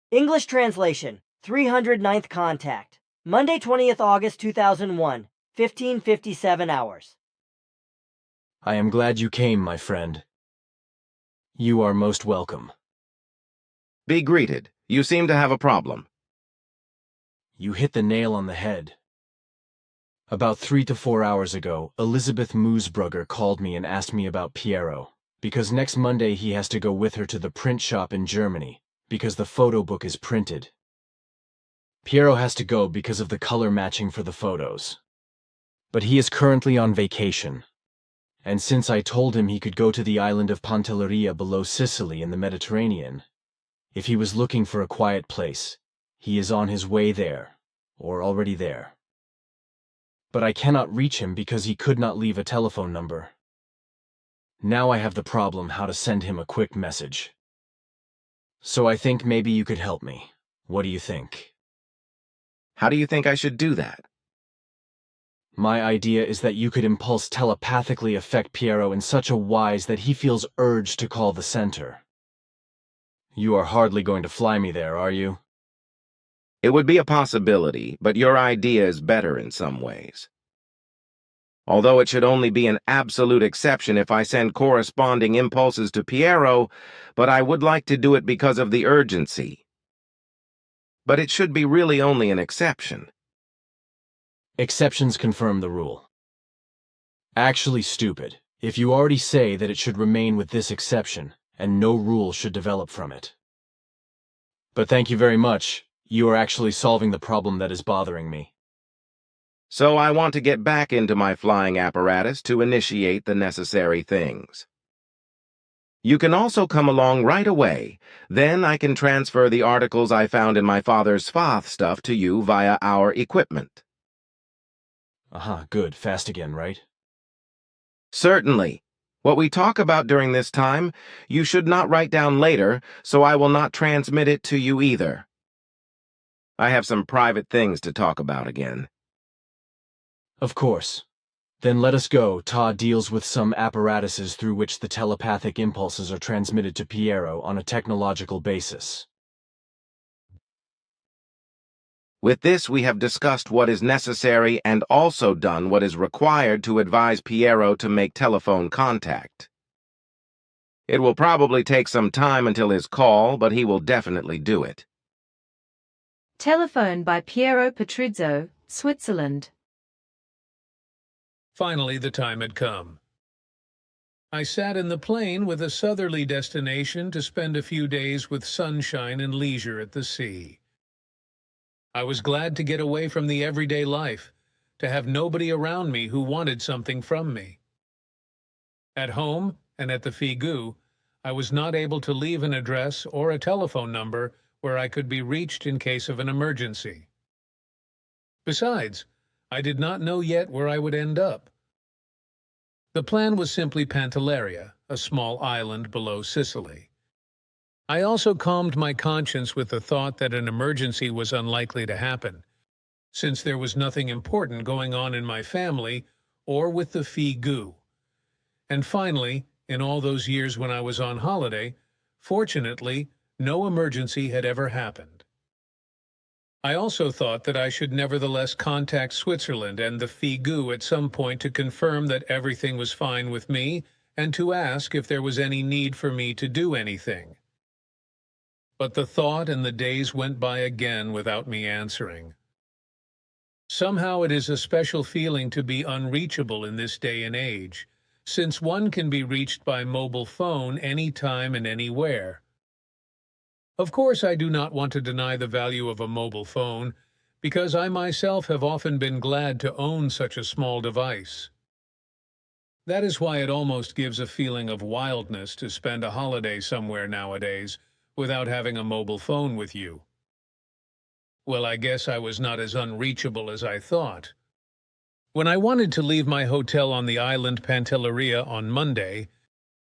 English translation, 309th contact. Monday, 20th August 2001, 15:57 hours. I am glad you came, my friend. You are most welcome. Be greeted. You seem to have a problem. You hit the nail on the head. About 3 to 4 hours ago, Elizabeth Moosbrugger called me and asked me about Piero, because next Monday he has to go with her to the print shop in Germany, because the photo book is printed. Piero has to go because of the color matching for the photos. But he is currently on vacation. And since I told him he could go to the island of Pantelleria below Sicily in the Mediterranean, if he was looking for a quiet place, he is on his way there, or already there. But I cannot reach him because he could not leave a telephone number. Now I have the problem how to send him a quick message. So I think maybe you could help me. What do you think? How do you think I should do that? My idea is that you could impulse telepathically affect Piero in such a wise that he feels urged to call the center. You are hardly going to fly me there, are you? It would be a possibility, but your idea is better in some ways. Although it should only be an absolute exception if I send corresponding impulses to Piero, but I would like to do it because of the urgency. But it should be really only an exception. Exceptions confirm the rule. Actually stupid, if you already say that it should remain with this exception, and no rule should develop from it. But thank you very much. You are actually solving the problem that is bothering me. So I want to get back into my flying apparatus to initiate the necessary things. You can also come along right away. Then I can transfer the articles I found in my father's Fath stuff to you via our equipment. Aha, good. Fast again, right? Certainly. What we talk about during this time, you should not write down later, so I will not transmit it to you either. I have some private things to talk about again. Of course. Then let us go. Ptaah deals with some apparatuses through which the telepathic impulses are transmitted to Piero on a technological basis. With this, we have discussed what is necessary and also done what is required to advise Piero to make telephone contact. It will probably take some time until his call, but he will definitely do it. Telephone by Piero Petruzzo, Switzerland. Finally, the time had come. I sat in the plane with a southerly destination to spend a few days with sunshine and leisure at the sea. I was glad to get away from the everyday life, to have nobody around me who wanted something from me. At home and at the Figu, I was not able to leave an address or a telephone number where I could be reached in case of an emergency. Besides, I did not know yet where I would end up. The plan was simply Pantelleria, a small island below Sicily. I also calmed my conscience with the thought that an emergency was unlikely to happen, since there was nothing important going on in my family or with the Figu. And finally, in all those years when I was on holiday, fortunately, no emergency had ever happened. I also thought that I should nevertheless contact Switzerland and the Figu at some point to confirm that everything was fine with me and to ask if there was any need for me to do anything. But the thought and the days went by again without me answering. Somehow it is a special feeling to be unreachable in this day and age, since one can be reached by mobile phone anytime and anywhere. Of course, I do not want to deny the value of a mobile phone, because I myself have often been glad to own such a small device. That is why it almost gives a feeling of wildness to spend a holiday somewhere nowadays without having a mobile phone with you. Well, I guess I was not as unreachable as I thought. When I wanted to leave my hotel on the island Pantelleria on Monday,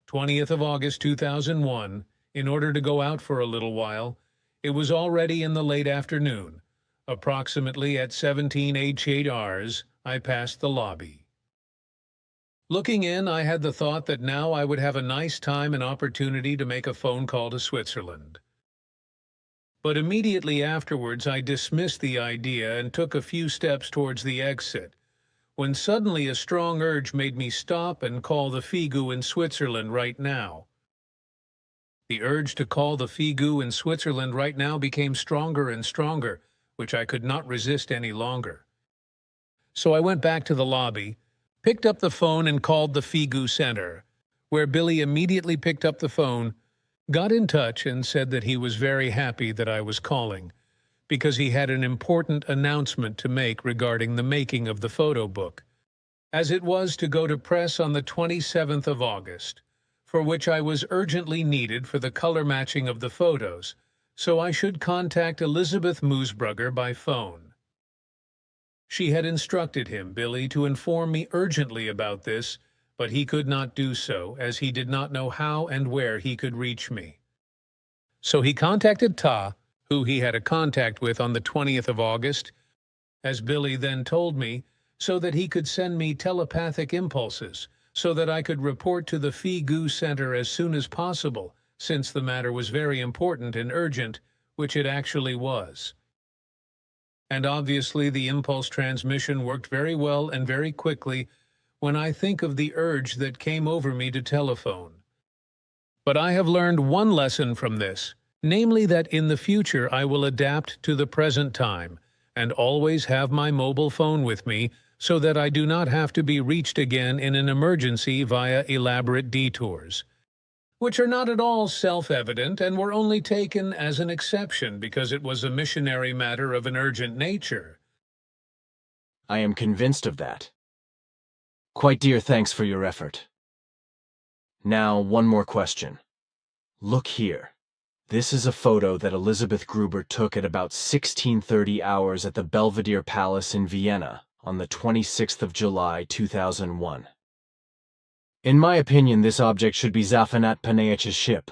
20th of August 2001, in order to go out for a little while, it was already in the late afternoon. Approximately at 17:08 hours, I passed the lobby. Looking in, I had the thought that now I would have a nice time and opportunity to make a phone call to Switzerland. but immediately afterwards I dismissed the idea and took a few steps towards the exit, when suddenly a strong urge made me stop and call the Figu in Switzerland right now. The urge to call the Figu in Switzerland right now became stronger and stronger, which I could not resist any longer. So I went back to the lobby, picked up the phone and called the Figu Center, where Billy immediately picked up the phone, got in touch and said that he was very happy that I was calling, because he had an important announcement to make regarding the making of the photo book, as it was to go to press on the 27th of August, for which I was urgently needed for the color matching of the photos, so I should contact Elizabeth Moosbrugger by phone. She had instructed him, Billy, to inform me urgently about this, but he could not do so, as he did not know how and where he could reach me. So he contacted Ptaah, who he had a contact with on the 20th of August, as Billy then told me, so that he could send me telepathic impulses, so that I could report to the Figu Center as soon as possible, since the matter was very important and urgent, which it actually was. And obviously the impulse transmission worked very well and very quickly when I think of the urge that came over me to telephone. But I have learned one lesson from this, namely that in the future I will adapt to the present time and always have my mobile phone with me so that I do not have to be reached again in an emergency via elaborate detours, which are not at all self-evident and were only taken as an exception because it was a missionary matter of an urgent nature. I am convinced of that. Quite dear thanks for your effort. Now, one more question. Look here. This is a photo that Elizabeth Gruber took at about 16:30 hours at the Belvedere Palace in Vienna on the 26th of July, 2001. In my opinion, this object should be Zaphanat Panayich's ship.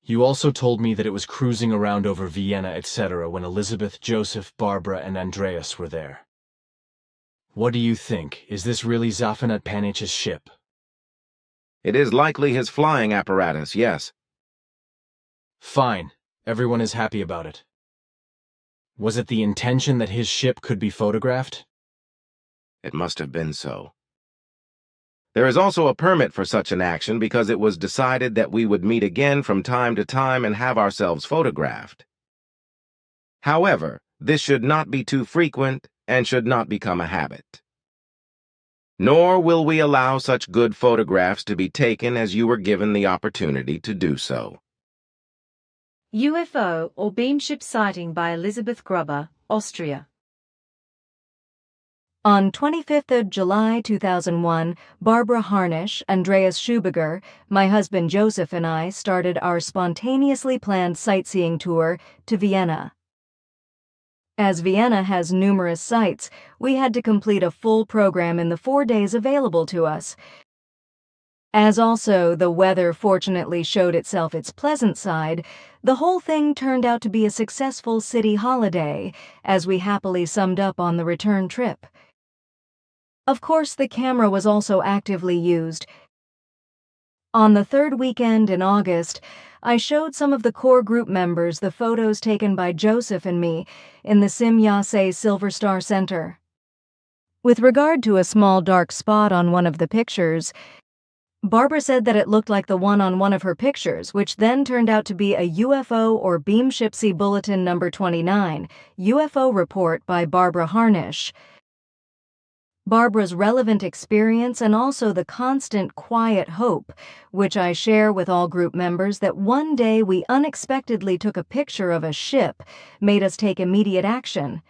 You also told me that it was cruising around over Vienna, etc. when Elizabeth, Joseph, Barbara, and Andreas were there. What do you think? Is this really Zaphanat Panayich's ship? It is likely his flying apparatus, yes. Fine. Everyone is happy about it. Was it the intention that his ship could be photographed? It must have been so. There is also a permit for such an action because it was decided that we would meet again from time to time and have ourselves photographed. However, this should not be too frequent and should not become a habit. Nor will we allow such good photographs to be taken as you were given the opportunity to do so. UFO or beamship sighting by Elizabeth Gruber, Austria. On 25th of July 2001, Barbara Harnisch, Andreas Schubiger, my husband Joseph and I started our spontaneously planned sightseeing tour to Vienna. As Vienna has numerous sites, we had to complete a full program in the 4 days available to us. As also the weather fortunately showed itself its pleasant side, the whole thing turned out to be a successful city holiday, as we happily summed up on the return trip. Of course, the camera was also actively used. On the third weekend in August, I showed some of the core group members the photos taken by Joseph and me in the Simyase Silver Star Center. With regard to a small dark spot on one of the pictures, Barbara said that it looked like the one on one of her pictures, which then turned out to be a UFO or Beamship Bulletin number 29, UFO report by Barbara Harnisch. Barbara's relevant experience and also the constant quiet hope, which I share with all group members, that one day we unexpectedly took a picture of a ship, made us take immediate action.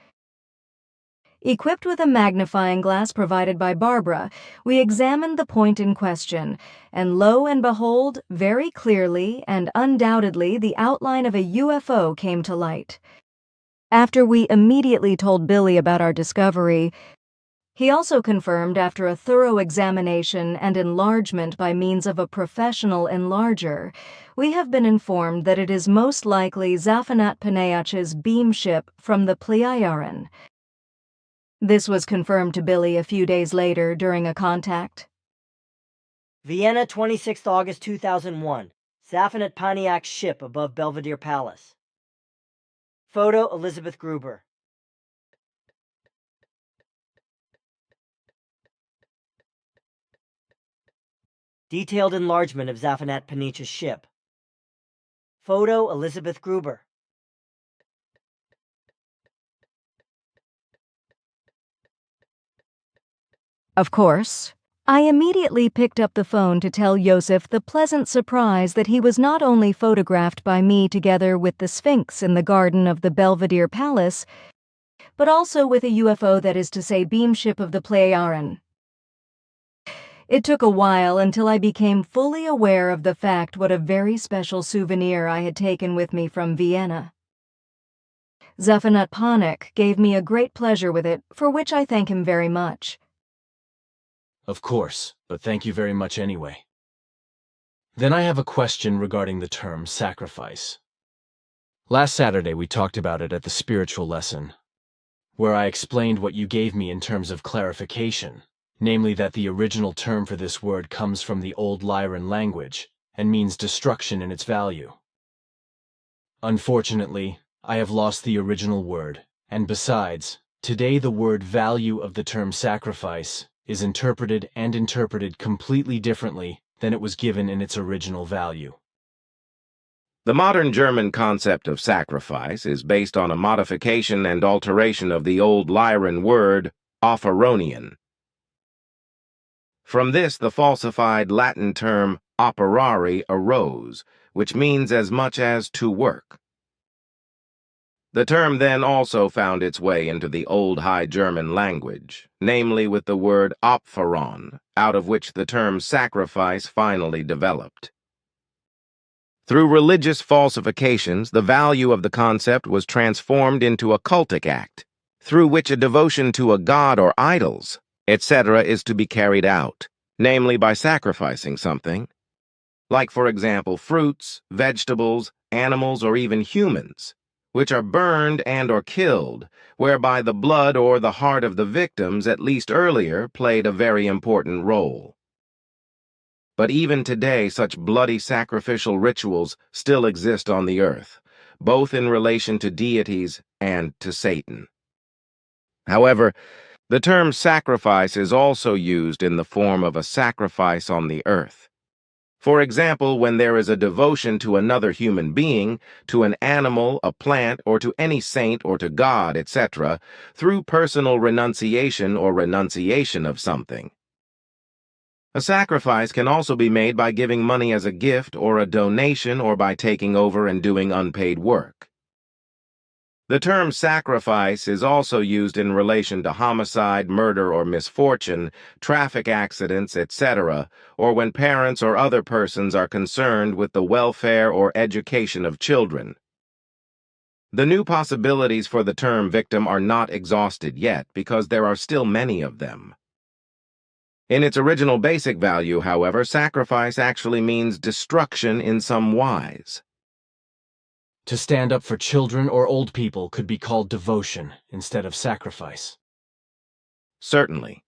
Equipped with a magnifying glass provided by Barbara, we examined the point in question, and lo and behold, very clearly and undoubtedly the outline of a UFO came to light. After we immediately told Billy about our discovery, he also confirmed after a thorough examination and enlargement by means of a professional enlarger, we have been informed that it is most likely Zaphanat Panayich's beam ship from the Pleiaren. This was confirmed to Billy a few days later during a contact. Vienna, 26th August 2001. Zaphanat Panayich's ship above Belvedere Palace. Photo Elizabeth Gruber. Detailed enlargement of Zaphanat Panich's ship. Photo Elizabeth Gruber. Of course, I immediately picked up the phone to tell Yosef the pleasant surprise that he was not only photographed by me together with the Sphinx in the garden of the Belvedere Palace, but also with a UFO, that is to say, beamship of the Pleiaren. It took a while until I became fully aware of the fact what a very special souvenir I had taken with me from Vienna. Zaphanat Panik gave me a great pleasure with it, for which I thank him very much. Of course, but thank you very much anyway. Then I have a question regarding the term sacrifice. Last Saturday we talked about it at the spiritual lesson, where I explained what you gave me in terms of clarification, namely that the original term for this word comes from the Old Lyran language and means destruction in its value. Unfortunately, I have lost the original word, and besides, today the word value of the term sacrifice is interpreted completely differently than it was given in its original value. The modern German concept of sacrifice is based on a modification and alteration of the Old Lyran word offeronian. From this, the falsified Latin term operare arose, which means as much as to work. The term then also found its way into the Old High German language, namely with the word opferon, out of which the term sacrifice finally developed. Through religious falsifications, the value of the concept was transformed into a cultic act, through which a devotion to a god or idols, etc., is to be carried out, namely by sacrificing something, like, for example, fruits, vegetables, animals, or even humans, which are burned and or killed, whereby the blood or the heart of the victims, at least earlier, played a very important role. But even today, such bloody sacrificial rituals still exist on the earth, both in relation to deities and to Satan. However, the term sacrifice is also used in the form of a sacrifice on the earth. For example, when there is a devotion to another human being, to an animal, a plant, or to any saint or to God, etc., through personal renunciation or renunciation of something. A sacrifice can also be made by giving money as a gift or a donation, or by taking over and doing unpaid work. The term sacrifice is also used in relation to homicide, murder or misfortune, traffic accidents, etc., or when parents or other persons are concerned with the welfare or education of children. The new possibilities for the term victim are not exhausted yet because there are still many of them. In its original basic value, however, sacrifice actually means destruction in some wise. To stand up for children or old people could be called devotion instead of sacrifice. Certainly.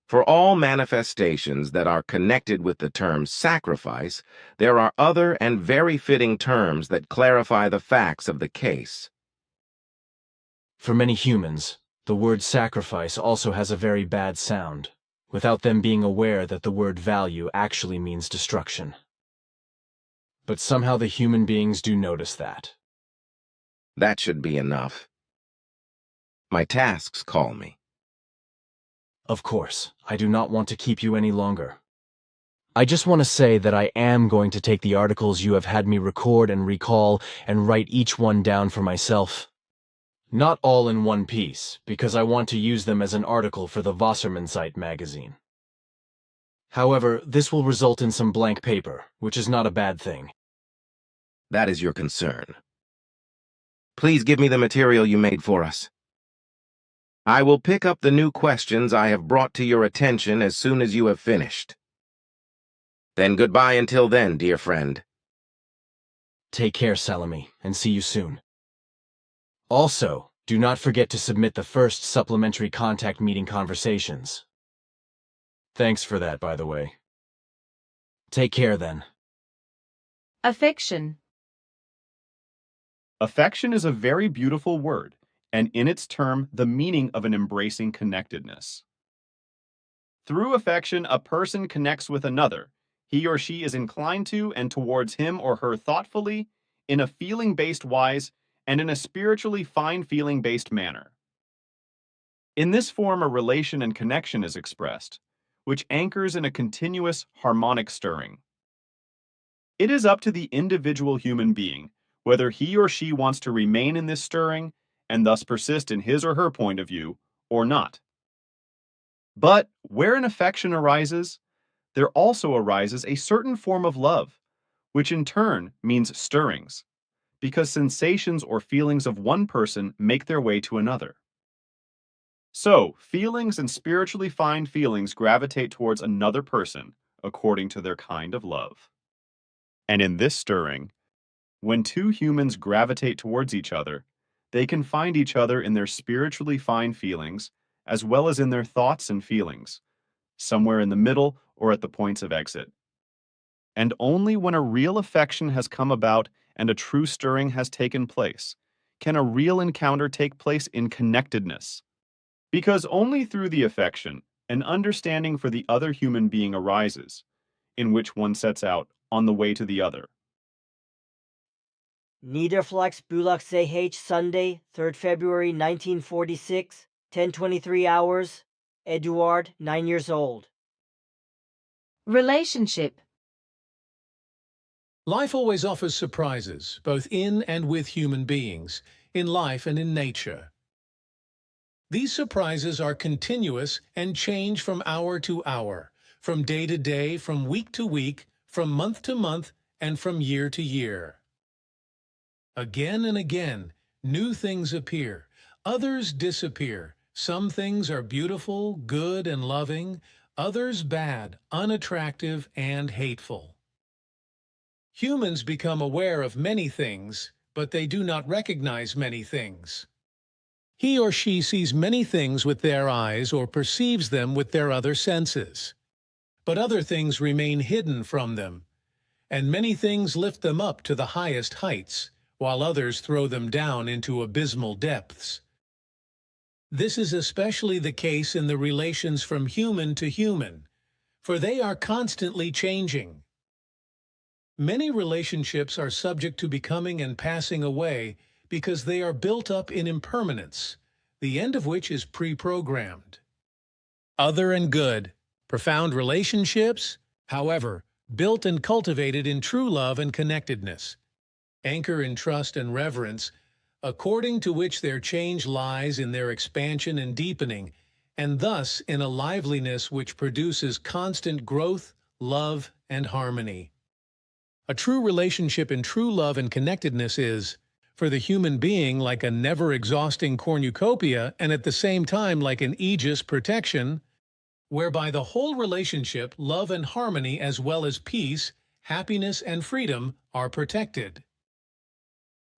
For all manifestations that are connected with the term sacrifice, there are other and very fitting terms that clarify the facts of the case. For many humans, the word sacrifice also has a very bad sound, without them being aware that the word value actually means destruction. But somehow the human beings do notice that. That should be enough. My tasks call me. Of course, I do not want to keep you any longer. I just want to say that I am going to take the articles you have had me record and recall and write each one down for myself. Not all in one piece, because I want to use them as an article for the Wassermannsite magazine. However, this will result in some blank paper, which is not a bad thing. That is your concern. Please give me the material you made for us. I will pick up the new questions I have brought to your attention as soon as you have finished. Then goodbye until then, dear friend. Take care, Salome, and see you soon. Also, do not forget to submit the first supplementary contact meeting conversations. Thanks for that, by the way. Take care, then. Affection. Affection is a very beautiful word, and in its term, the meaning of an embracing connectedness. Through affection, a person connects with another. He or she is inclined to and towards him or her thoughtfully, in a feeling-based wise, and in a spiritually fine feeling-based manner. In this form, a relation and connection is expressed, which anchors in a continuous harmonic stirring. It is up to the individual human being whether he or she wants to remain in this stirring and thus persist in his or her point of view or not. But where an affection arises, there also arises a certain form of love, which in turn means stirrings, because sensations or feelings of one person make their way to another. So, feelings and spiritually fine feelings gravitate towards another person according to their kind of love. And in this stirring, when two humans gravitate towards each other, they can find each other in their spiritually fine feelings as well as in their thoughts and feelings, somewhere in the middle or at the points of exit. And only when a real affection has come about and a true stirring has taken place can a real encounter take place in connectedness. Because only through the affection, an understanding for the other human being arises, in which one sets out on the way to the other. Niederflex Bulak CH, Sunday, 3rd February 1946, 10:23 hours. Eduard, 9 years old. Relationship. Life always offers surprises, both in and with human beings, in life and in nature. These surprises are continuous and change from hour to hour, from day to day, from week to week, from month to month, and from year to year. Again and again, new things appear, others disappear. Some things are beautiful, good, and loving, others bad, unattractive, and hateful. Humans become aware of many things, but they do not recognize many things. He or she sees many things with their eyes or perceives them with their other senses. But other things remain hidden from them, and many things lift them up to the highest heights, while others throw them down into abysmal depths. This is especially the case in the relations from human to human, for they are constantly changing. Many relationships are subject to becoming and passing away because they are built up in impermanence, the end of which is pre-programmed. Other and good, profound relationships, however, built and cultivated in true love and connectedness, anchor in trust and reverence, according to which their change lies in their expansion and deepening, and thus in a liveliness which produces constant growth, love, and harmony. A true relationship in true love and connectedness is, for the human being, like a never-exhausting cornucopia and at the same time like an aegis protection, whereby the whole relationship, love and harmony as well as peace, happiness and freedom are protected.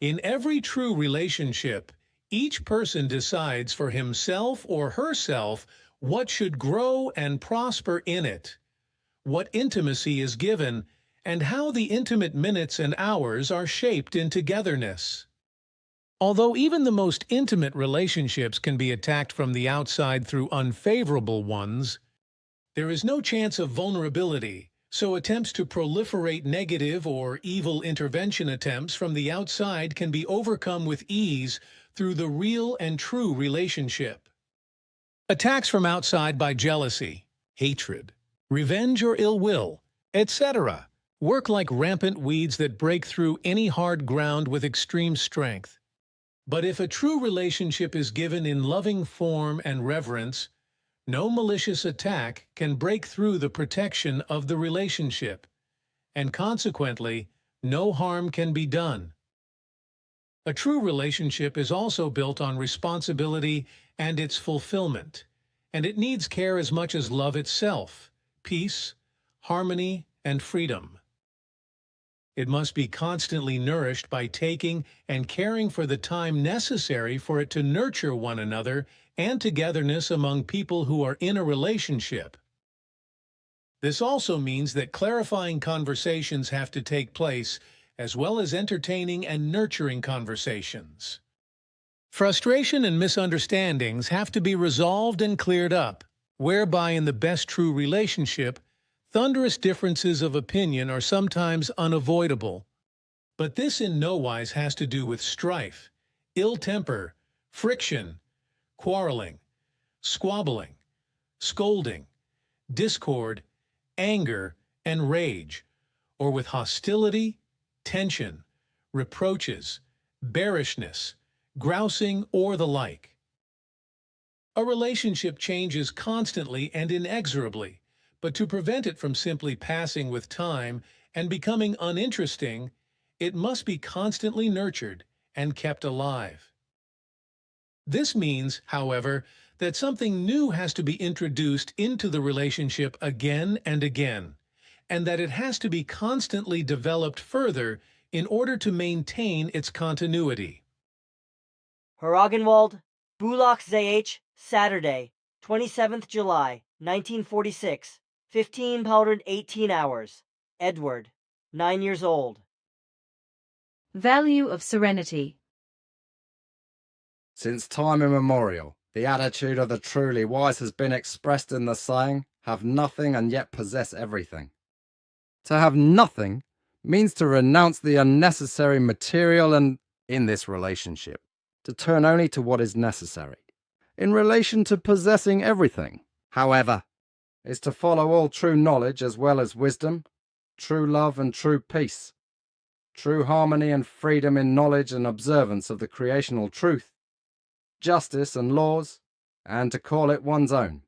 In every true relationship, each person decides for himself or herself what should grow and prosper in it, what intimacy is given, and how the intimate minutes and hours are shaped in togetherness. Although even the most intimate relationships can be attacked from the outside through unfavorable ones, there is no chance of vulnerability, so attempts to proliferate negative or evil intervention attempts from the outside can be overcome with ease through the real and true relationship. Attacks from outside by jealousy, hatred, revenge or ill will, etc., work like rampant weeds that break through any hard ground with extreme strength. But if a true relationship is given in loving form and reverence, no malicious attack can break through the protection of the relationship, and consequently, no harm can be done. A true relationship is also built on responsibility and its fulfillment, and it needs care as much as love itself, peace, harmony, and freedom. It must be constantly nourished by taking and caring for the time necessary for it to nurture one another and togetherness among people who are in a relationship. This also means that clarifying conversations have to take place, as well as entertaining and nurturing conversations. Frustration and misunderstandings have to be resolved and cleared up, whereby in the best true relationship, thunderous differences of opinion are sometimes unavoidable. But this in no wise has to do with strife, ill temper, friction, quarreling, squabbling, scolding, discord, anger, and rage, or with hostility, tension, reproaches, bearishness, grousing, or the like. A relationship changes constantly and inexorably, but to prevent it from simply passing with time and becoming uninteresting, it must be constantly nurtured and kept alive. This means, however, that something new has to be introduced into the relationship again and again, and that it has to be constantly developed further in order to maintain its continuity. Heragenwald, Bulach ZH, Saturday, 27th July, 1946, 15 powdered 18 hours. Edward, 9 years old. Value of serenity. Since time immemorial, the attitude of the truly wise has been expressed in the saying, have nothing and yet possess everything. To have nothing means to renounce the unnecessary material and, in this relationship, to turn only to what is necessary. In relation to possessing everything, however, is to follow all true knowledge as well as wisdom, true love and true peace, true harmony and freedom in knowledge and observance of the creational truth, justice and laws, and to call it one's own.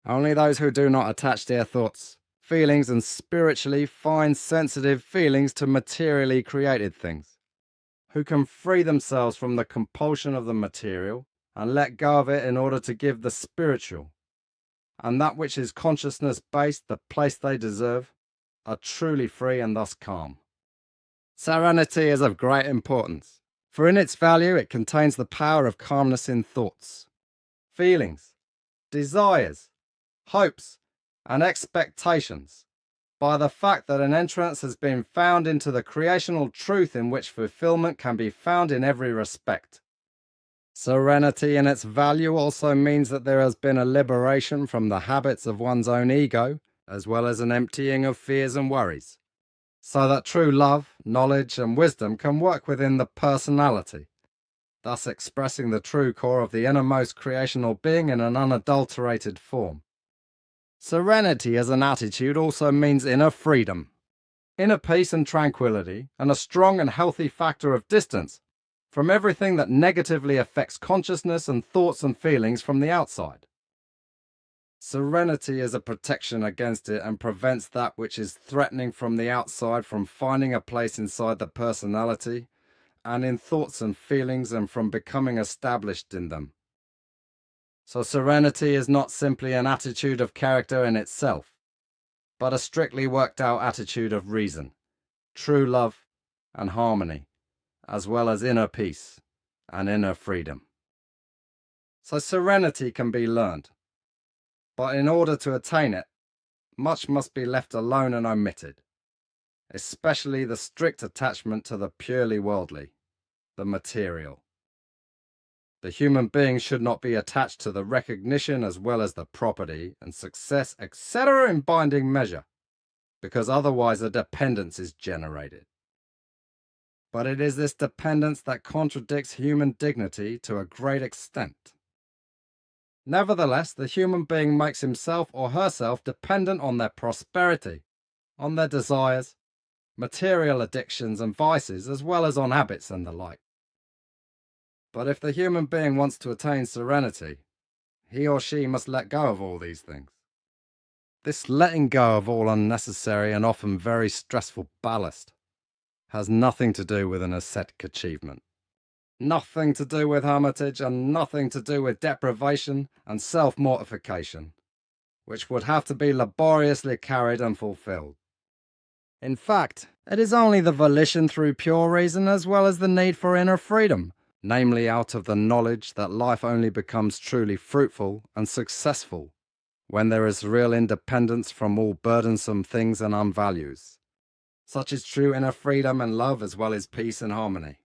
Only those who do not attach their thoughts, feelings and spiritually fine sensitive feelings to materially created things, who can free themselves from the compulsion of the material and let go of it in order to give the spiritual, and that which is consciousness based, the place they deserve, are truly free and thus calm. Serenity is of great importance, for in its value it contains the power of calmness in thoughts, feelings, desires, hopes, and expectations, by the fact that an entrance has been found into the creational truth in which fulfillment can be found in every respect. Serenity in its value also means that there has been a liberation from the habits of one's own ego, as well as an emptying of fears and worries, so that true love, knowledge, and wisdom can work within the personality, thus expressing the true core of the innermost creational being in an unadulterated form. Serenity as an attitude also means inner freedom, inner peace and tranquility, and a strong and healthy factor of distance from everything that negatively affects consciousness and thoughts and feelings from the outside. Serenity is a protection against it and prevents that which is threatening from the outside from finding a place inside the personality and in thoughts and feelings and from becoming established in them. So serenity is not simply an attitude of character in itself, but a strictly worked out attitude of reason, true love and harmony, as well as inner peace and inner freedom. So serenity can be learned, but in order to attain it, much must be left alone and omitted, especially the strict attachment to the purely worldly, the material. The human being should not be attached to the recognition as well as the property and success, etc. in binding measure, because otherwise a dependence is generated. But it is this dependence that contradicts human dignity to a great extent. Nevertheless, the human being makes himself or herself dependent on their prosperity, on their desires, material addictions and vices, as well as on habits and the like. But if the human being wants to attain serenity, he or she must let go of all these things. This letting go of all unnecessary and often very stressful ballast has nothing to do with an ascetic achievement, nothing to do with hermitage, and nothing to do with deprivation and self-mortification, which would have to be laboriously carried and fulfilled. In fact, it is only the volition through pure reason as well as the need for inner freedom, namely out of the knowledge that life only becomes truly fruitful and successful when there is real independence from all burdensome things and unvalues, Such is true inner freedom and love as well as peace and harmony.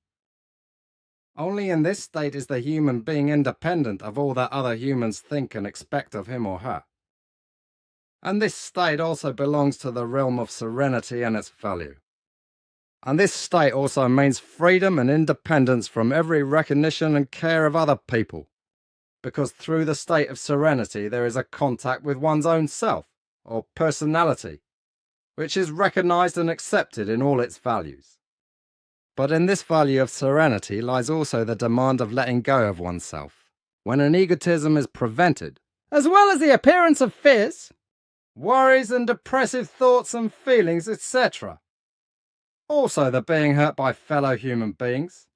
Only in this state is the human being independent of all that other humans think and expect of him or her. And this state also belongs to the realm of serenity and its value. And this state also means freedom and independence from every recognition and care of other people, because through the state of serenity there is a contact with one's own self, or personality, which is recognized and accepted in all its values. But in this value of serenity lies also the demand of letting go of oneself, when an egotism is prevented, as well as the appearance of fears, worries and depressive thoughts and feelings, etc. Also the being hurt by fellow human beings,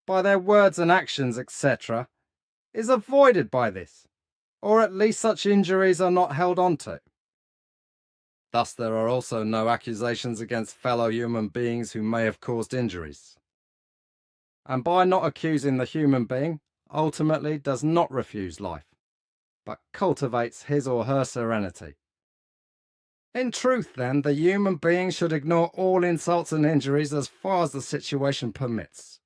by their words and actions, etc., is avoided by this, or at least such injuries are not held on to. Thus there are also no accusations against fellow human beings who may have caused injuries. And by not accusing the human being, ultimately does not refuse life, but cultivates his or her serenity. In truth, then, the human being should ignore all insults and injuries as far as the situation permits.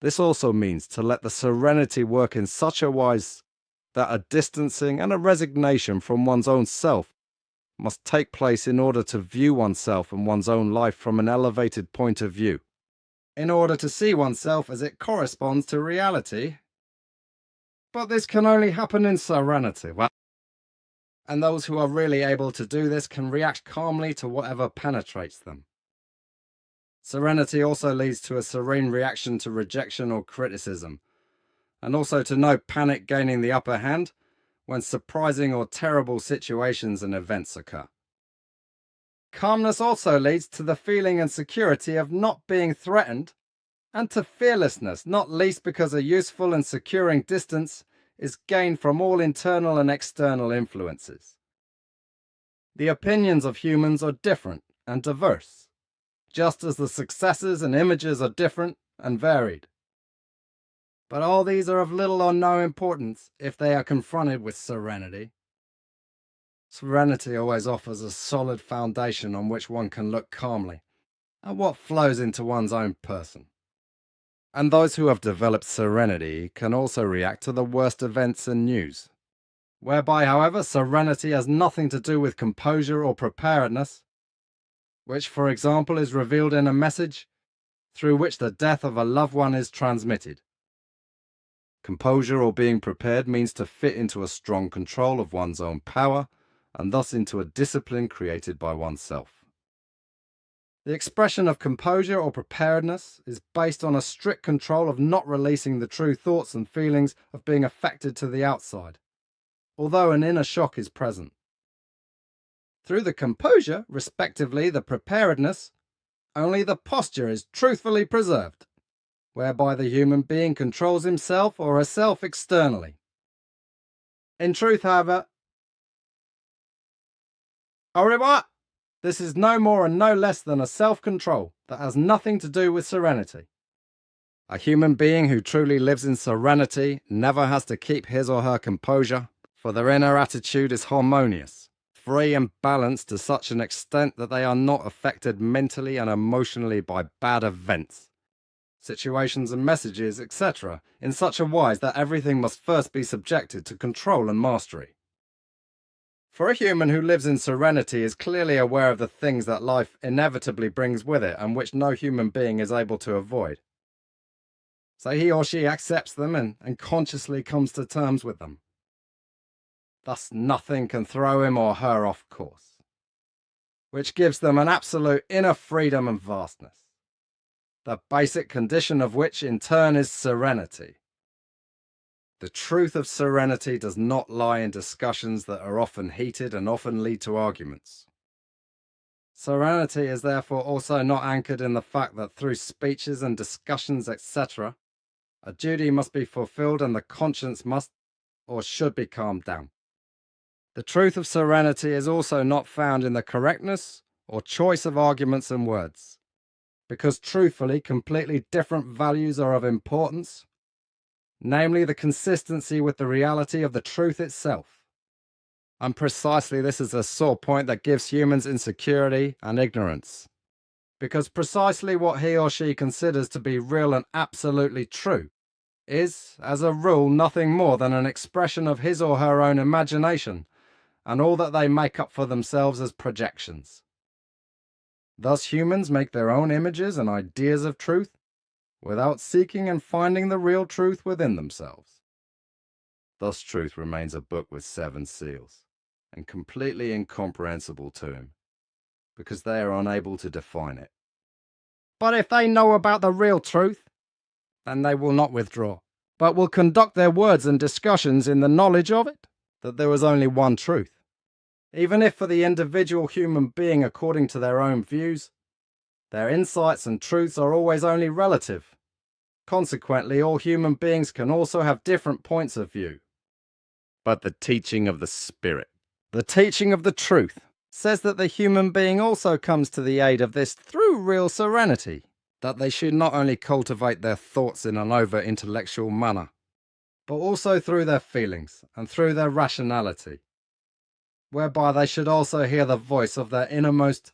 This also means to let the serenity work in such a wise that a distancing and a resignation from one's own self must take place in order to view oneself and one's own life from an elevated point of view, in order to see oneself as it corresponds to reality. But this can only happen in serenity. And those who are really able to do this can react calmly to whatever penetrates them. Serenity also leads to a serene reaction to rejection or criticism, and also to no panic gaining the upper hand when surprising or terrible situations and events occur. Calmness also leads to the feeling and security of not being threatened, and to fearlessness, not least because a useful and securing distance is gained from all internal and external influences. The opinions of humans are different and diverse, just as the successes and images are different and varied. But all these are of little or no importance if they are confronted with serenity. Serenity always offers a solid foundation on which one can look calmly at what flows into one's own person. And those who have developed serenity can also react to the worst events and news, whereby, however, serenity has nothing to do with composure or preparedness, which, for example, is revealed in a message through which the death of a loved one is transmitted. Composure or being prepared means to fit into a strong control of one's own power, and thus into a discipline created by oneself. The expression of composure or preparedness is based on a strict control of not releasing the true thoughts and feelings of being affected to the outside, although an inner shock is present. Through the composure, respectively the preparedness, only the posture is truthfully preserved, whereby the human being controls himself or herself externally. In truth, however, au revoir! This is no more and no less than a self-control that has nothing to do with serenity. A human being who truly lives in serenity never has to keep his or her composure, for their inner attitude is harmonious, free and balanced to such an extent that they are not affected mentally and emotionally by bad events, situations and messages, etc., in such a wise that everything must first be subjected to control and mastery. For a human who lives in serenity is clearly aware of the things that life inevitably brings with it and which no human being is able to avoid. So he or she accepts them and consciously comes to terms with them. Thus nothing can throw him or her off course, which gives them an absolute inner freedom and vastness, the basic condition of which in turn is serenity. The truth of serenity does not lie in discussions that are often heated and often lead to arguments. Serenity is therefore also not anchored in the fact that through speeches and discussions, etc., a duty must be fulfilled and the conscience must or should be calmed down. The truth of serenity is also not found in the correctness or choice of arguments and words, because truthfully completely different values are of importance, namely the consistency with the reality of the truth itself. And precisely this is a sore point that gives humans insecurity and ignorance, because precisely what he or she considers to be real and absolutely true is, as a rule, nothing more than an expression of his or her own imagination and all that they make up for themselves as projections. Thus humans make their own images and ideas of truth without seeking and finding the real truth within themselves. Thus truth remains a book with 7 seals and completely incomprehensible to him, because they are unable to define it. But if they know about the real truth, then they will not withdraw, but will conduct their words and discussions in the knowledge of it, that there is only one truth. Even if for the individual human being, according to their own views, their insights and truths are always only relative. Consequently, all human beings can also have different points of view. But the teaching of the Spirit, the teaching of the truth, says that the human being also comes to the aid of this through real serenity, that they should not only cultivate their thoughts in an over-intellectual manner, but also through their feelings and through their rationality, whereby they should also hear the voice of their innermost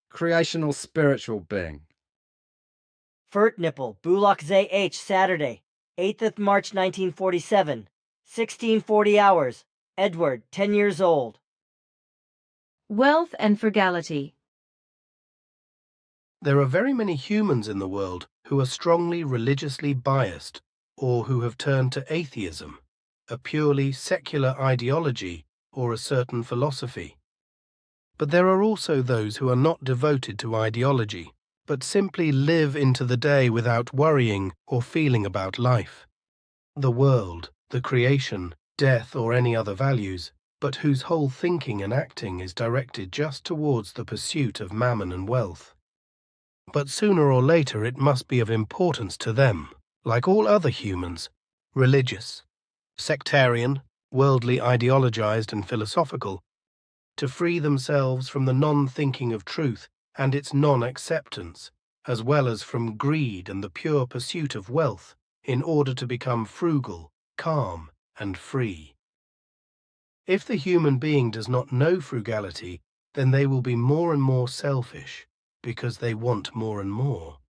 creational spiritual being. Fert Nipple, Bulak ZH, Saturday, 8th of March 1947, 1640 hours, Edward, 10 years old. Wealth and frugality. There are very many humans in the world who are strongly religiously biased or who have turned to atheism, a purely secular ideology or a certain philosophy. But there are also those who are not devoted to ideology, but simply live into the day without worrying or feeling about life, the world, the creation, death or any other values, but whose whole thinking and acting is directed just towards the pursuit of mammon and wealth. But sooner or later it must be of importance to them, like all other humans, religious, sectarian, worldly ideologized and philosophical, to free themselves from the non-thinking of truth and its non-acceptance, as well as from greed and the pure pursuit of wealth, in order to become frugal, calm, and free. If the human being does not know frugality, then they will be more and more selfish, because they want more and more.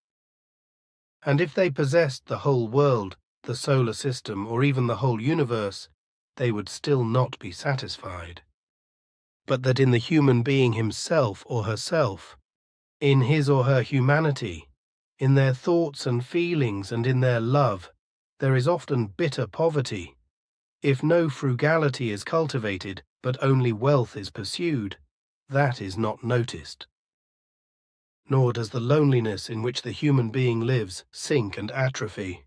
And if they possessed the whole world, the solar system, or even the whole universe, they would still not be satisfied. But that in the human being himself or herself, in his or her humanity, in their thoughts and feelings and in their love, there is often bitter poverty. If no frugality is cultivated, but only wealth is pursued, that is not noticed. Nor does the loneliness in which the human being lives sink and atrophy.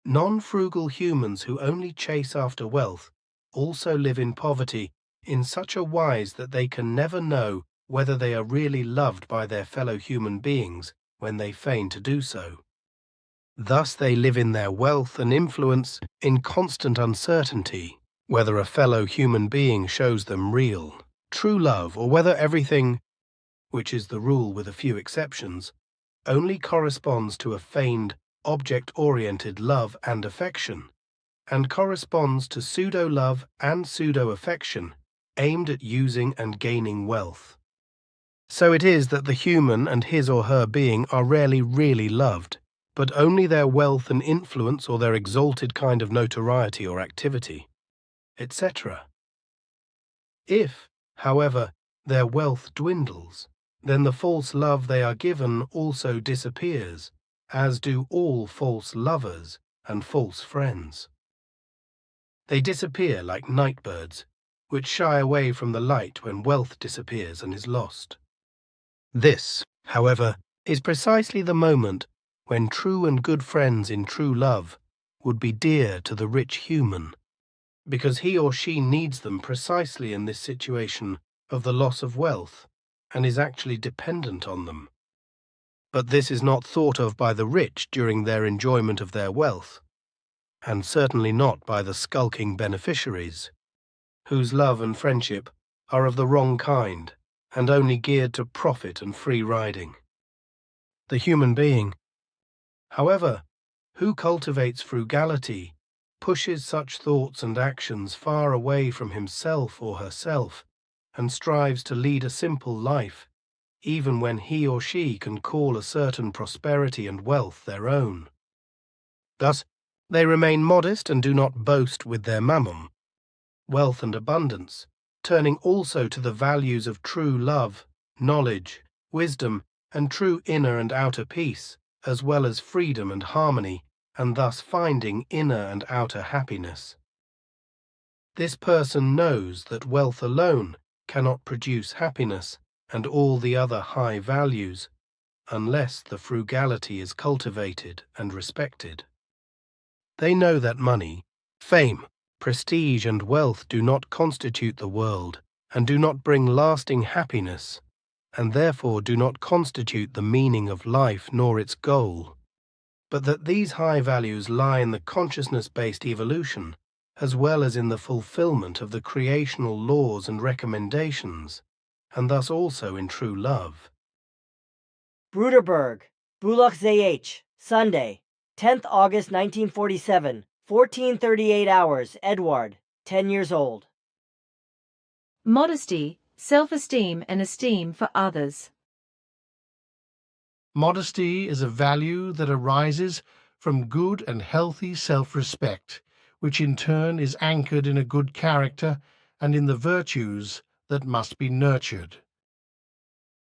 Non-frugal humans who only chase after wealth also live in poverty in such a wise that they can never know whether they are really loved by their fellow human beings when they feign to do so. Thus they live in their wealth and influence in constant uncertainty whether a fellow human being shows them real, true love, or whether everything, which is the rule with a few exceptions, only corresponds to a feigned, object-oriented love and affection, and corresponds to pseudo-love and pseudo-affection aimed at using and gaining wealth. So it is that the human and his or her being are rarely really loved, but only their wealth and influence or their exalted kind of notoriety or activity, etc. If, however, their wealth dwindles, then the false love they are given also disappears, as do all false lovers and false friends. They disappear like night birds, which shy away from the light when wealth disappears and is lost. This, however, is precisely the moment when true and good friends in true love would be dear to the rich human, because he or she needs them precisely in this situation of the loss of wealth, and is actually dependent on them. But this is not thought of by the rich during their enjoyment of their wealth, and certainly not by the skulking beneficiaries, whose love and friendship are of the wrong kind and only geared to profit and free riding. The human being, however, who cultivates frugality, pushes such thoughts and actions far away from himself or herself, and strives to lead a simple life, even when he or she can call a certain prosperity and wealth their own. Thus, they remain modest and do not boast with their mammon, wealth and abundance, turning also to the values of true love, knowledge, wisdom, and true inner and outer peace, as well as freedom and harmony, and thus finding inner and outer happiness. This person knows that wealth alone cannot produce happiness and all the other high values, unless the frugality is cultivated and respected. They know that money, fame, prestige, and wealth do not constitute the world and do not bring lasting happiness, and therefore do not constitute the meaning of life nor its goal, but that these high values lie in the consciousness-based evolution as well as in the fulfillment of the creational laws and recommendations, and thus also in true love. Bruderberg, Bulach ZH, Sunday, 10th August 1947, 14:38 hours, Edward, 10 years old. Modesty, self-esteem and esteem for others. Modesty is a value that arises from good and healthy self-respect, which in turn is anchored in a good character and in the virtues that must be nurtured.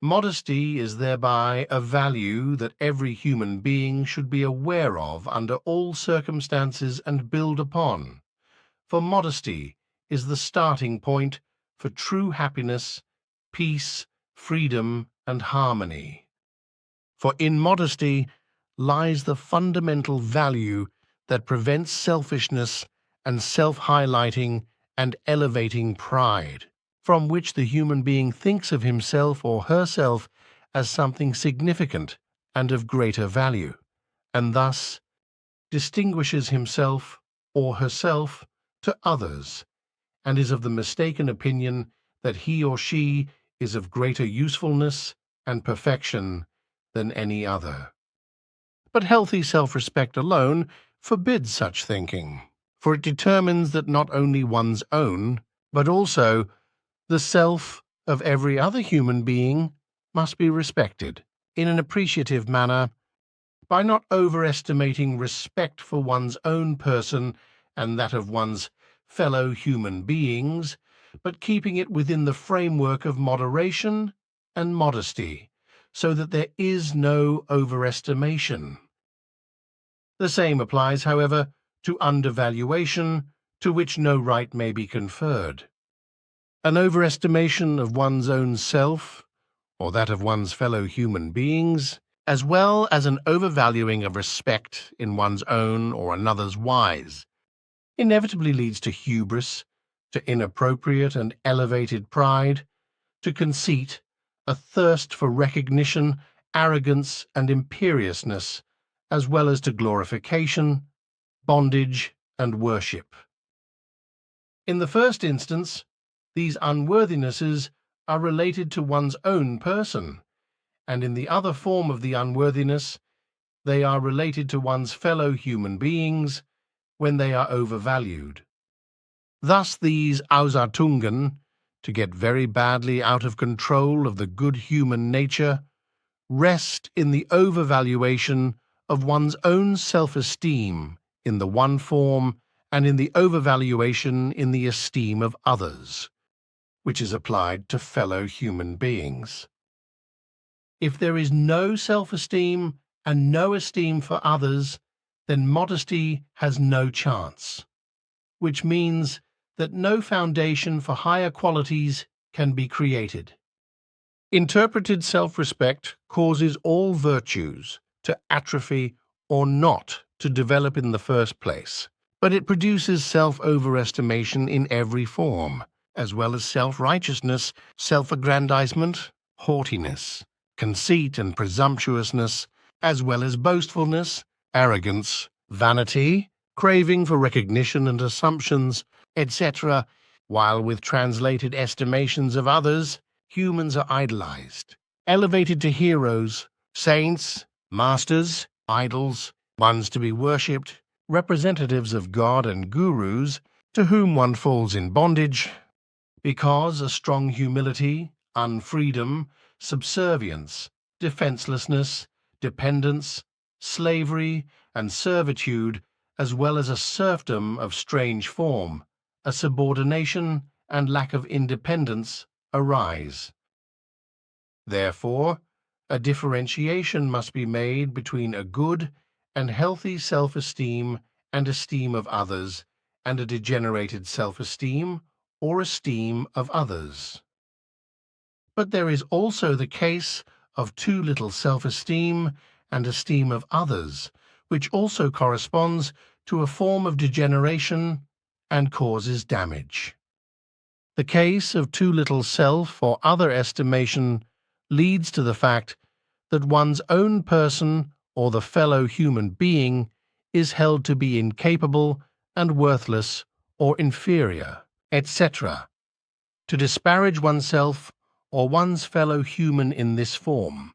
Modesty is thereby a value that every human being should be aware of under all circumstances and build upon, for modesty is the starting point for true happiness, peace, freedom, and harmony. For in modesty lies the fundamental value that prevents selfishness and self-highlighting and elevating pride, from which the human being thinks of himself or herself as something significant and of greater value, and thus distinguishes himself or herself to others, and is of the mistaken opinion that he or she is of greater usefulness and perfection than any other. But healthy self-respect alone forbids such thinking, for it determines that not only one's own, but also the self of every other human being must be respected in an appreciative manner by not overestimating respect for one's own person and that of one's fellow human beings, but keeping it within the framework of moderation and modesty, so that there is no overestimation. The same applies, however, to undervaluation, to which no right may be conferred. An overestimation of one's own self, or that of one's fellow human beings, as well as an overvaluing of respect in one's own or another's wise, inevitably leads to hubris, to inappropriate and elevated pride, to conceit, a thirst for recognition, arrogance, and imperiousness, as well as to glorification, bondage, and worship. In the first instance, these unworthinesses are related to one's own person, and in the other form of the unworthiness, they are related to one's fellow human beings when they are overvalued. Thus these Ausartungen, to get very badly out of control of the good human nature, rest in the overvaluation of one's own self-esteem in the one form and in the overvaluation in the esteem of others, which is applied to fellow human beings. If there is no self-esteem and no esteem for others, then modesty has no chance, which means that no foundation for higher qualities can be created. Interpreted self-respect causes all virtues to atrophy or not to develop in the first place, but it produces self-overestimation in every form, as well as self-righteousness, self-aggrandizement, haughtiness, conceit and presumptuousness, as well as boastfulness, arrogance, vanity, craving for recognition and assumptions, etc., while with translated estimations of others, humans are idolized, elevated to heroes, saints, masters, idols, ones to be worshipped, representatives of God and gurus, to whom one falls in bondage, because a strong humility, unfreedom, subservience, defenselessness, dependence, slavery, and servitude, as well as a serfdom of strange form, a subordination and lack of independence arise. Therefore, a differentiation must be made between a good and healthy self-esteem and esteem of others, and a degenerated self-esteem or esteem of others. But there is also the case of too little self-esteem and esteem of others, which also corresponds to a form of degeneration and causes damage. The case of too little self or other estimation leads to the fact that one's own person or the fellow human being is held to be incapable and worthless or inferior, etc. To disparage oneself or one's fellow human in this form,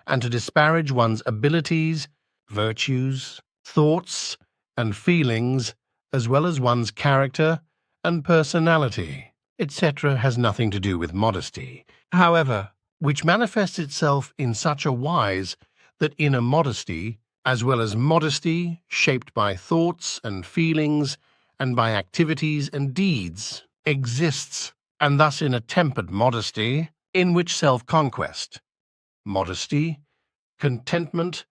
and to disparage one's abilities, virtues, thoughts, and feelings, as well as one's character and personality, etc., has nothing to do with modesty, however, which manifests itself in such a wise that inner modesty, as well as modesty shaped by thoughts and feelings and by activities and deeds, exists, and thus in a tempered modesty, in which self-conquest, modesty, contentment,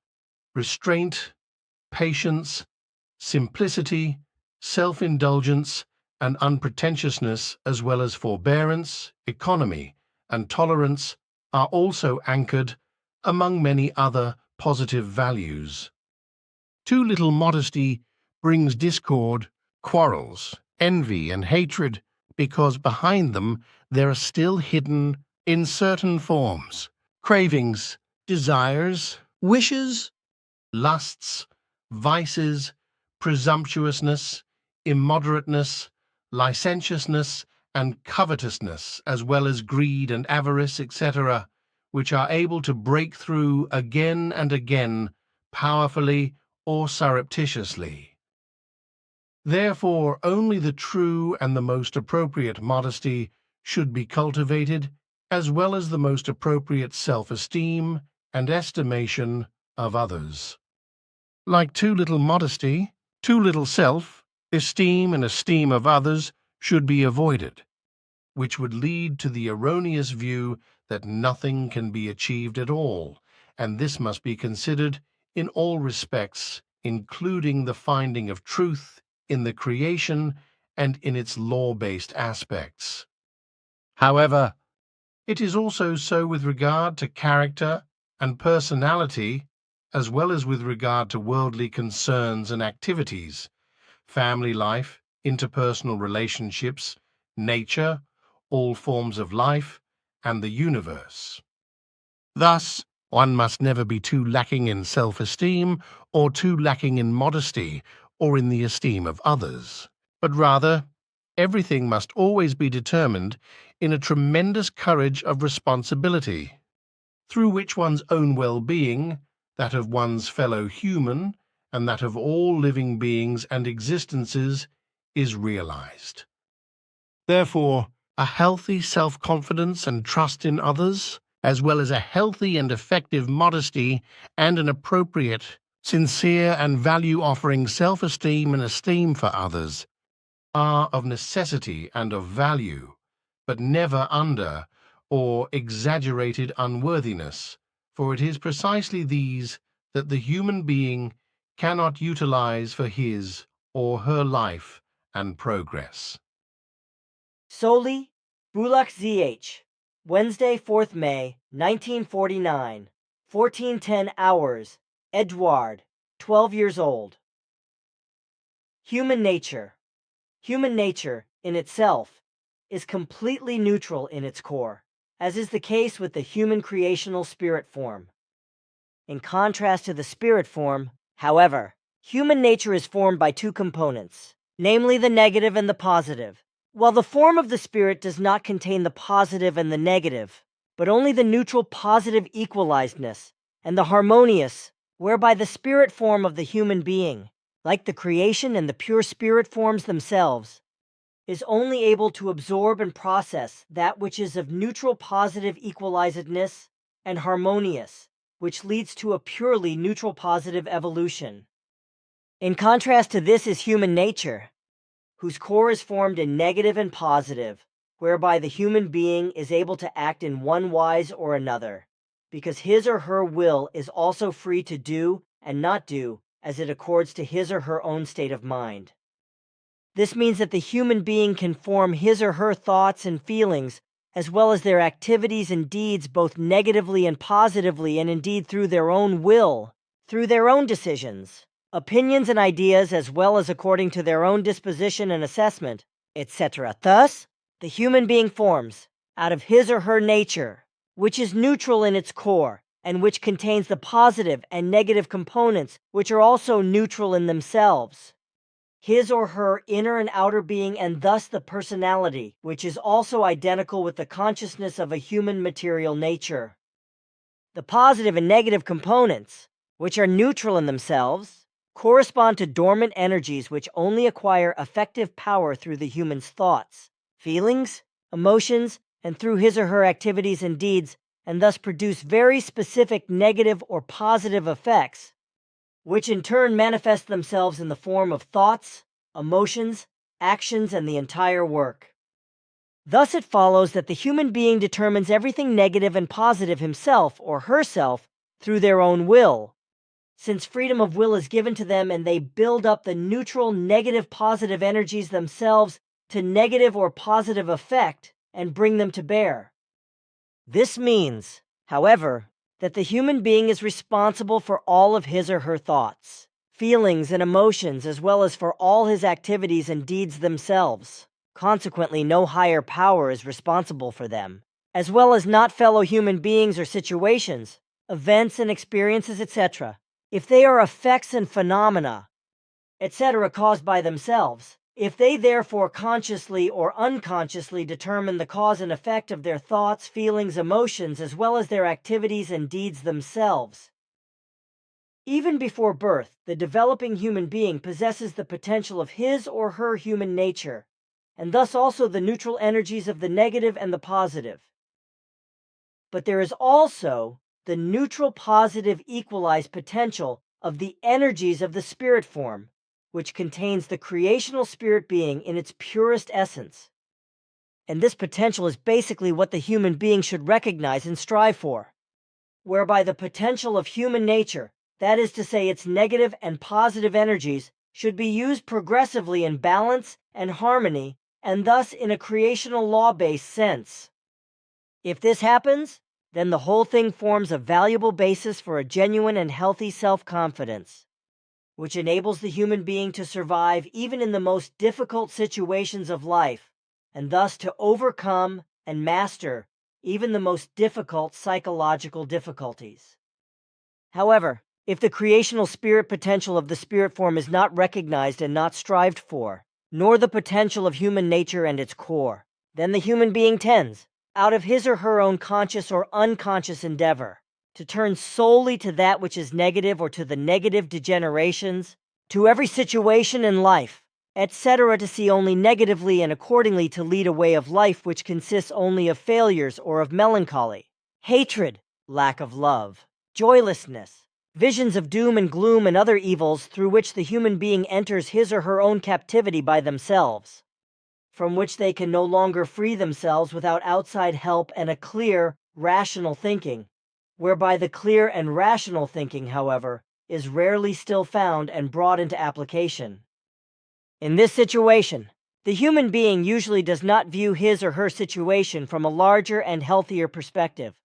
restraint, patience, simplicity, self-indulgence, and unpretentiousness, as well as forbearance, economy, and tolerance, are also anchored, among many other positive values. Too little modesty brings discord, quarrels, envy, and hatred, because behind them there are still hidden, in certain forms, cravings, desires, wishes, lusts, vices, presumptuousness, immoderateness, licentiousness, and covetousness, as well as greed and avarice, etc., which are able to break through again and again, powerfully or surreptitiously. Therefore, only the true and the most appropriate modesty should be cultivated, as well as the most appropriate self-esteem and estimation of others. Like too little modesty, too little self-esteem and esteem of others should be avoided, which would lead to the erroneous view that nothing can be achieved at all, and this must be considered in all respects, including the finding of truth in the creation and in its law-based aspects. However, it is also so with regard to character and personality, as well as with regard to worldly concerns and activities, family life, interpersonal relationships, nature, all forms of life, and the universe. Thus, one must never be too lacking in self-esteem or too lacking in modesty or in the esteem of others, but rather everything must always be determined in a tremendous courage of responsibility, through which one's own well-being, that of one's fellow human, and that of all living beings and existences is realized. Therefore, a healthy self-confidence and trust in others, as well as a healthy and effective modesty and an appropriate, sincere and value-offering self-esteem and esteem for others, are of necessity and of value, but never under or exaggerated unworthiness, for it is precisely these that the human being cannot utilize for his or her life and progress. Soli, Bulak ZH, Wednesday, 4th May, 1949, 14:10 hours, Edouard, 12 years old. Human nature. Human nature, in itself, is completely neutral in its core, as is the case with the human creational spirit form. In contrast to the spirit form, however, human nature is formed by two components, namely the negative and the positive, while the form of the spirit does not contain the positive and the negative, but only the neutral positive equalizedness and the harmonious, whereby the spirit form of the human being, like the creation and the pure spirit forms themselves, is only able to absorb and process that which is of neutral positive equalizedness and harmonious, which leads to a purely neutral positive evolution. In contrast to this is human nature, whose core is formed in negative and positive, whereby the human being is able to act in one wise or another, because his or her will is also free to do and not do as it accords to his or her own state of mind. This means that the human being can form his or her thoughts and feelings, as well as their activities and deeds, both negatively and positively, and indeed through their own will, through their own decisions, opinions and ideas, as well as according to their own disposition and assessment, etc. Thus, the human being forms, out of his or her nature, which is neutral in its core, and which contains the positive and negative components, which are also neutral in themselves, his or her inner and outer being, and thus the personality, which is also identical with the consciousness of a human material nature. The positive and negative components, which are neutral in themselves, correspond to dormant energies which only acquire effective power through the human's thoughts, feelings, emotions, and through his or her activities and deeds, and thus produce very specific negative or positive effects, which in turn manifest themselves in the form of thoughts, emotions, actions, and the entire work. Thus it follows that the human being determines everything negative and positive himself or herself through their own will, since freedom of will is given to them, and they build up the neutral negative positive energies themselves to negative or positive effect and bring them to bear. This means, however, that the human being is responsible for all of his or her thoughts, feelings, and emotions, as well as for all his activities and deeds themselves. Consequently, no higher power is responsible for them, as well as not fellow human beings or situations, events and experiences, etc. If they are effects and phenomena, etc., caused by themselves, if they therefore consciously or unconsciously determine the cause and effect of their thoughts, feelings, emotions, as well as their activities and deeds themselves. Even before birth, the developing human being possesses the potential of his or her human nature, and thus also the neutral energies of the negative and the positive. But there is also the neutral positive equalized potential of the energies of the spirit form, which contains the creational spirit being in its purest essence. And this potential is basically what the human being should recognize and strive for, whereby the potential of human nature, that is to say its negative and positive energies, should be used progressively in balance and harmony, and thus in a creational law-based sense. If this happens, then the whole thing forms a valuable basis for a genuine and healthy self-confidence, which enables the human being to survive even in the most difficult situations of life, and thus to overcome and master even the most difficult psychological difficulties. However, if the creational spirit potential of the spirit form is not recognized and not strived for, nor the potential of human nature and its core, then the human being tends, out of his or her own conscious or unconscious endeavor, to turn solely to that which is negative or to the negative degenerations, to every situation in life, etc., to see only negatively and accordingly to lead a way of life which consists only of failures or of melancholy, hatred, lack of love, joylessness, visions of doom and gloom and other evils through which the human being enters his or her own captivity by themselves, from which they can no longer free themselves without outside help and a clear, rational thinking, whereby the clear and rational thinking, however, is rarely still found and brought into application. In this situation, the human being usually does not view his or her situation from a larger and healthier perspective.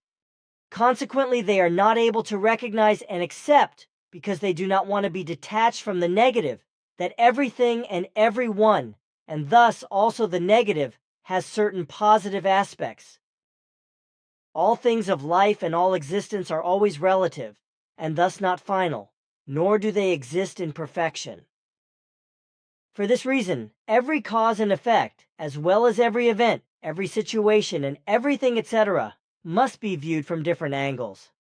Consequently, they are not able to recognize and accept, because they do not want to be detached from the negative, that everything and everyone, and thus also the negative, has certain positive aspects. All things of life and all existence are always relative, and thus not final, nor do they exist in perfection. For this reason, every cause and effect, as well as every event, every situation, and everything, etc., must be viewed from different angles.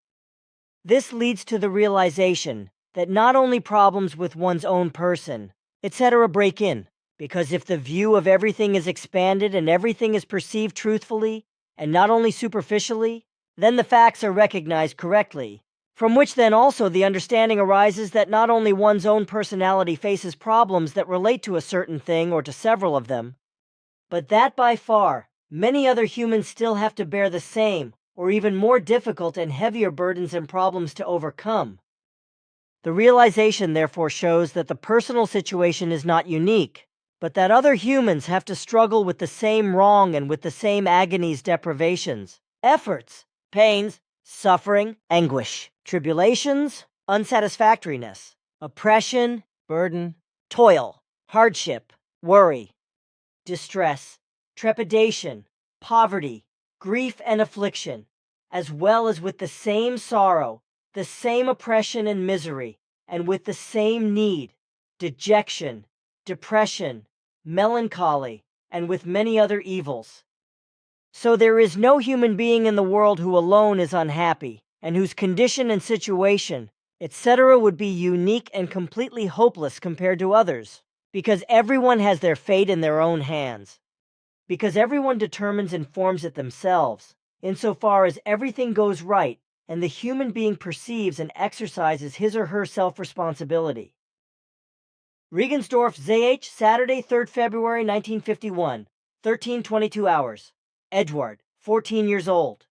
This leads to the realization that not only problems with one's own person, etc., break in, Because if the view of everything is expanded and everything is perceived truthfully, and not only superficially, then the facts are recognized correctly, from which then also the understanding arises that not only one's own personality faces problems that relate to a certain thing or to several of them, but that by far, many other humans still have to bear the same, or even more difficult and heavier burdens and problems to overcome. The realization therefore shows that the personal situation is not unique, but that other humans have to struggle with the same wrong and with the same agonies, deprivations, efforts, pains, suffering, anguish, tribulations, unsatisfactoriness, oppression, burden, toil, hardship, worry, distress, trepidation, poverty, grief, and affliction, as well as with the same sorrow, the same oppression and misery, and with the same need, dejection, depression, melancholy, and with many other evils. So there is no human being in the world who alone is unhappy, and whose condition and situation, etc., would be unique and completely hopeless compared to others, because everyone has their fate in their own hands, because everyone determines and forms it themselves, insofar as everything goes right and the human being perceives and exercises his or her self-responsibility. Regensdorf, ZH, Saturday, 3rd February 1951, 13:22 hours. Edgeworth, 14 years old.